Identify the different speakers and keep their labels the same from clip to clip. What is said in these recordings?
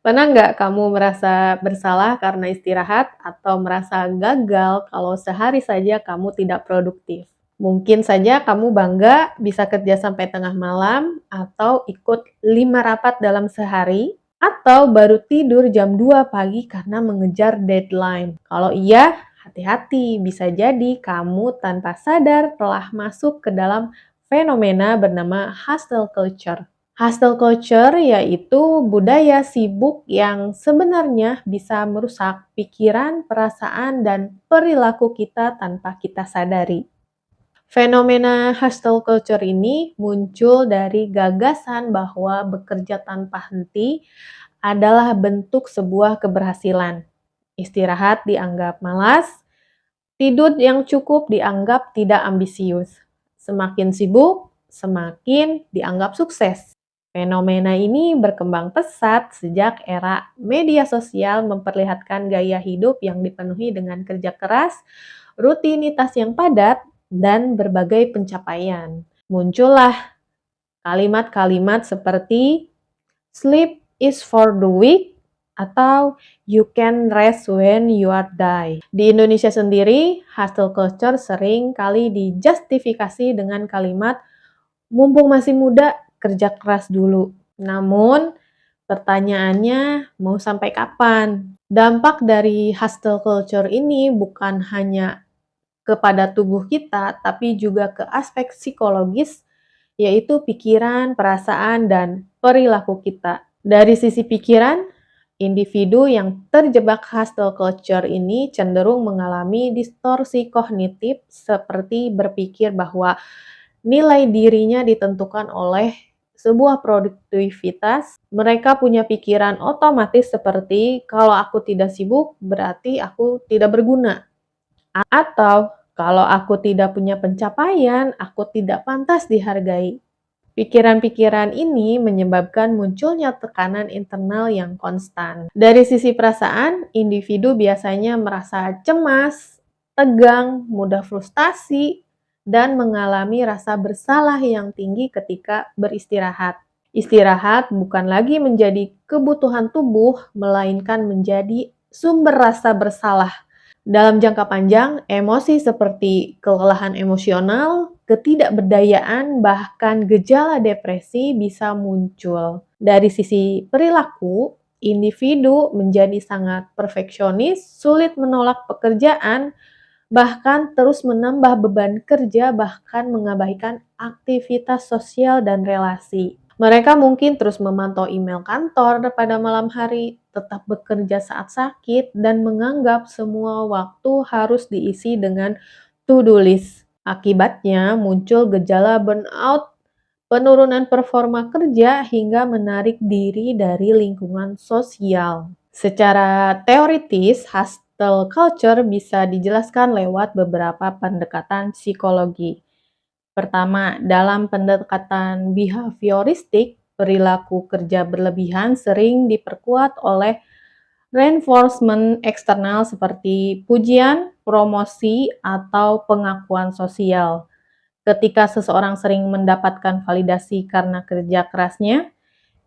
Speaker 1: Pernah nggak kamu merasa bersalah karena istirahat atau merasa gagal kalau sehari saja kamu tidak produktif? Mungkin saja kamu bangga bisa kerja sampai tengah malam atau ikut 5 rapat dalam sehari, atau baru tidur jam 2 pagi karena mengejar deadline. Kalau iya, hati-hati, bisa jadi kamu tanpa sadar telah masuk ke dalam fenomena bernama hustle culture. Hustle culture yaitu budaya sibuk yang sebenarnya bisa merusak pikiran, perasaan, dan perilaku kita tanpa kita sadari. Fenomena hustle culture ini muncul dari gagasan bahwa bekerja tanpa henti adalah bentuk sebuah keberhasilan. Istirahat dianggap malas, tidur yang cukup dianggap tidak ambisius. Semakin sibuk, semakin dianggap sukses. Fenomena ini berkembang pesat sejak era media sosial memperlihatkan gaya hidup yang dipenuhi dengan kerja keras, rutinitas yang padat, dan berbagai pencapaian. Muncullah kalimat-kalimat seperti sleep is for the weak atau you can rest when you are die. Di Indonesia sendiri, hustle culture sering kali dijustifikasi dengan kalimat mumpung masih muda, kerja keras dulu. Namun, pertanyaannya mau sampai kapan? Dampak dari hustle culture ini bukan hanya kepada tubuh kita, tapi juga ke aspek psikologis, yaitu pikiran, perasaan, dan perilaku kita. Dari sisi pikiran, individu yang terjebak hustle culture ini cenderung mengalami distorsi kognitif seperti berpikir bahwa nilai dirinya ditentukan oleh sebuah produktivitas. Mereka punya pikiran otomatis seperti kalau aku tidak sibuk berarti aku tidak berguna. Atau kalau aku tidak punya pencapaian, aku tidak pantas dihargai. Pikiran-pikiran ini menyebabkan munculnya tekanan internal yang konstan. Dari sisi perasaan, individu biasanya merasa cemas, tegang, mudah frustasi, dan mengalami rasa bersalah yang tinggi ketika beristirahat. Istirahat bukan lagi menjadi kebutuhan tubuh, melainkan menjadi sumber rasa bersalah. Dalam jangka panjang, emosi seperti kelelahan emosional, ketidakberdayaan, bahkan gejala depresi bisa muncul. Dari sisi perilaku, individu menjadi sangat perfeksionis, sulit menolak pekerjaan, bahkan terus menambah beban kerja, bahkan mengabaikan aktivitas sosial dan relasi. Mereka mungkin terus memantau email kantor pada malam hari, tetap bekerja saat sakit, dan menganggap semua waktu harus diisi dengan to-do list. Akibatnya muncul gejala burnout, penurunan performa kerja, hingga menarik diri dari lingkungan sosial. Secara teoritis, hustle culture bisa dijelaskan lewat beberapa pendekatan psikologi. Pertama, dalam pendekatan behavioristik, perilaku kerja berlebihan sering diperkuat oleh reinforcement eksternal seperti pujian, promosi, atau pengakuan sosial. Ketika seseorang sering mendapatkan validasi karena kerja kerasnya,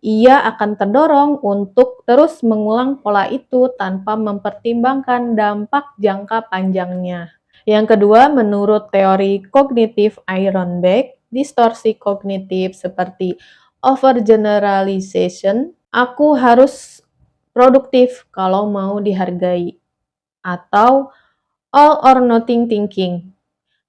Speaker 1: ia akan terdorong untuk terus mengulang pola itu tanpa mempertimbangkan dampak jangka panjangnya. Yang kedua, menurut teori kognitif Ironbeck, distorsi kognitif seperti overgeneralization, aku harus produktif kalau mau dihargai, atau all or nothing thinking.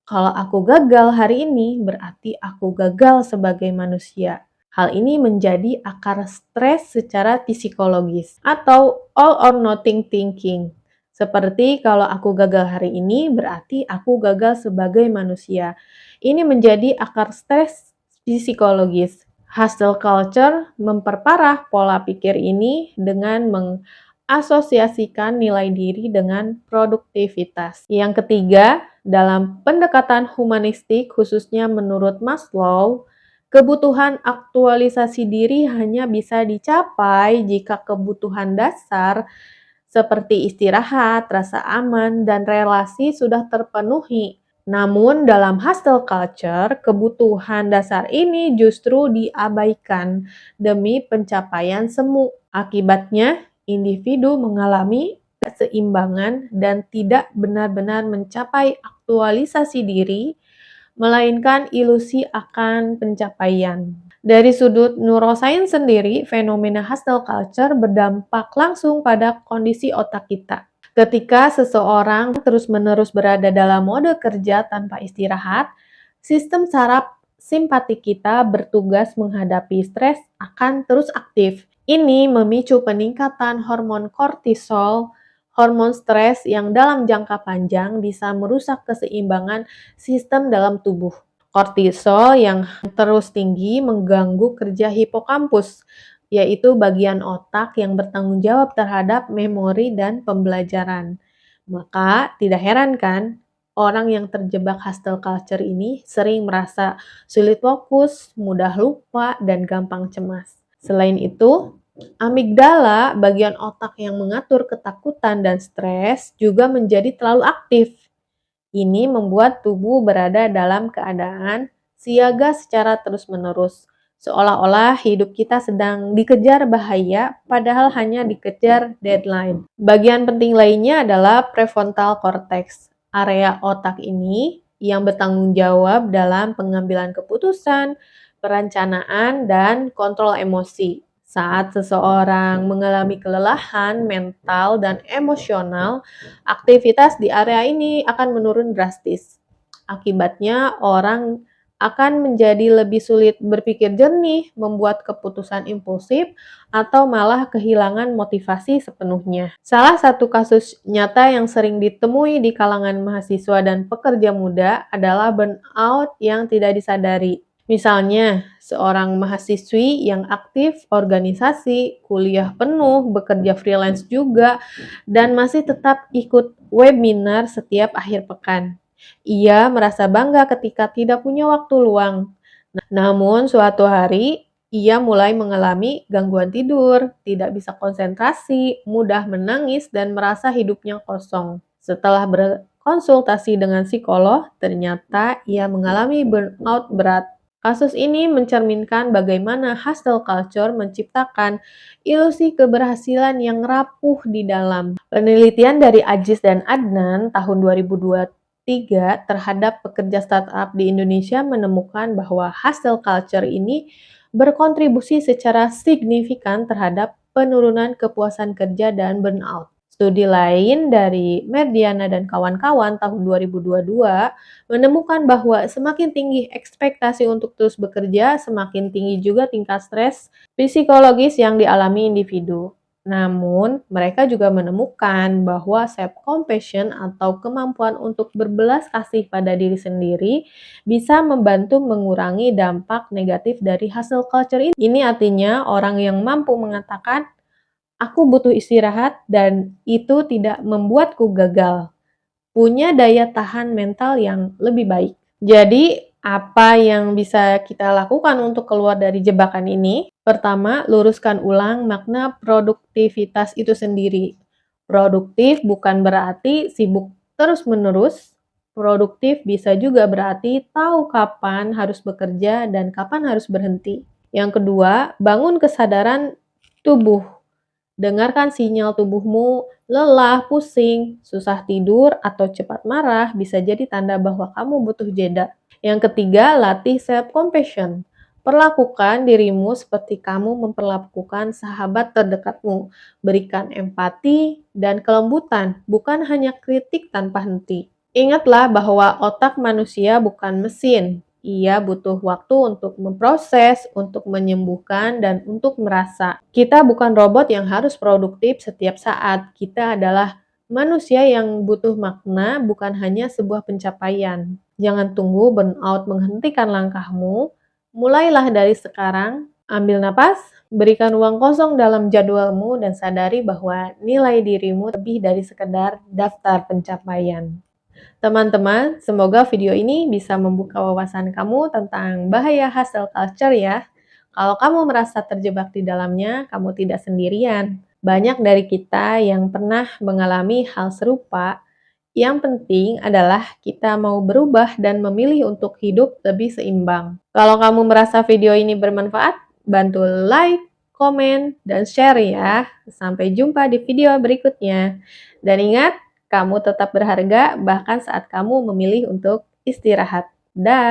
Speaker 1: Kalau aku gagal hari ini, berarti aku gagal sebagai manusia. Hal ini menjadi akar stres secara psikologis, atau all or nothing thinking. Seperti kalau aku gagal hari ini, berarti aku gagal sebagai manusia. Ini menjadi akar stres psikologis. Hustle culture memperparah pola pikir ini dengan mengasosiasikan nilai diri dengan produktivitas. Yang ketiga, dalam pendekatan humanistik, khususnya menurut Maslow, kebutuhan aktualisasi diri hanya bisa dicapai jika kebutuhan dasar seperti istirahat, rasa aman, dan relasi sudah terpenuhi. Namun dalam hustle culture, kebutuhan dasar ini justru diabaikan demi pencapaian semu. Akibatnya, individu mengalami keseimbangan dan tidak benar-benar mencapai aktualisasi diri, melainkan ilusi akan pencapaian. Dari sudut neuroscience sendiri, fenomena hustle culture berdampak langsung pada kondisi otak kita. Ketika seseorang terus-menerus berada dalam mode kerja tanpa istirahat, sistem saraf simpatik kita bertugas menghadapi stres akan terus aktif. Ini memicu peningkatan hormon kortisol, hormon stres yang dalam jangka panjang bisa merusak keseimbangan sistem dalam tubuh. Kortisol yang terus tinggi mengganggu kerja hipokampus, yaitu bagian otak yang bertanggung jawab terhadap memori dan pembelajaran. Maka tidak heran kan, orang yang terjebak hustle culture ini sering merasa sulit fokus, mudah lupa, dan gampang cemas. Selain itu, amigdala, bagian otak yang mengatur ketakutan dan stres, juga menjadi terlalu aktif. Ini membuat tubuh berada dalam keadaan siaga secara terus-menerus, seolah-olah hidup kita sedang dikejar bahaya, padahal hanya dikejar deadline. Bagian penting lainnya adalah prefrontal cortex. Area otak ini yang bertanggung jawab dalam pengambilan keputusan, perencanaan, dan kontrol emosi. Saat seseorang mengalami kelelahan mental dan emosional, aktivitas di area ini akan menurun drastis. Akibatnya, orang akan menjadi lebih sulit berpikir jernih, membuat keputusan impulsif, atau malah kehilangan motivasi sepenuhnya. Salah satu kasus nyata yang sering ditemui di kalangan mahasiswa dan pekerja muda adalah burnout yang tidak disadari. Misalnya, seorang mahasiswi yang aktif organisasi, kuliah penuh, bekerja freelance juga, dan masih tetap ikut webinar setiap akhir pekan. Ia merasa bangga ketika tidak punya waktu luang. Namun, suatu hari ia mulai mengalami gangguan tidur, tidak bisa konsentrasi, mudah menangis, dan merasa hidupnya kosong. Setelah berkonsultasi dengan psikolog, ternyata ia mengalami burnout berat. Kasus ini mencerminkan bagaimana hustle culture menciptakan ilusi keberhasilan yang rapuh di dalam. Penelitian dari Ajis dan Adnan tahun 2023 terhadap pekerja startup di Indonesia menemukan bahwa hustle culture ini berkontribusi secara signifikan terhadap penurunan kepuasan kerja dan burnout. Studi lain dari Merdiana dan kawan-kawan tahun 2022 menemukan bahwa semakin tinggi ekspektasi untuk terus bekerja, semakin tinggi juga tingkat stres psikologis yang dialami individu. Namun, mereka juga menemukan bahwa self-compassion atau kemampuan untuk berbelas kasih pada diri sendiri bisa membantu mengurangi dampak negatif dari hustle culture ini. Ini artinya orang yang mampu mengatakan, "Aku butuh istirahat dan itu tidak membuatku gagal." Punya daya tahan mental yang lebih baik. Jadi, apa yang bisa kita lakukan untuk keluar dari jebakan ini? Pertama, luruskan ulang makna produktivitas itu sendiri. Produktif bukan berarti sibuk terus-menerus. Produktif bisa juga berarti tahu kapan harus bekerja dan kapan harus berhenti. Yang kedua, bangun kesadaran tubuh. Dengarkan sinyal tubuhmu, lelah, pusing, susah tidur, atau cepat marah bisa jadi tanda bahwa kamu butuh jeda. Yang ketiga, latih self-compassion. Perlakukan dirimu seperti kamu memperlakukan sahabat terdekatmu. Berikan empati dan kelembutan, bukan hanya kritik tanpa henti. Ingatlah bahwa otak manusia bukan mesin. Ia butuh waktu untuk memproses, untuk menyembuhkan, dan untuk merasa. Kita bukan robot yang harus produktif setiap saat. Kita adalah manusia yang butuh makna, bukan hanya sebuah pencapaian. Jangan tunggu burnout menghentikan langkahmu. Mulailah dari sekarang. Ambil napas, berikan ruang kosong dalam jadwalmu, dan sadari bahwa nilai dirimu lebih dari sekedar daftar pencapaian. Teman-teman, semoga video ini bisa membuka wawasan kamu tentang bahaya hustle culture ya. Kalau kamu merasa terjebak di dalamnya, kamu tidak sendirian. Banyak dari kita yang pernah mengalami hal serupa. Yang penting adalah kita mau berubah dan memilih untuk hidup lebih seimbang. Kalau kamu merasa video ini bermanfaat, bantu like, komen, dan share ya. Sampai jumpa di video berikutnya. Dan ingat, kamu tetap berharga bahkan saat kamu memilih untuk istirahat. Dah.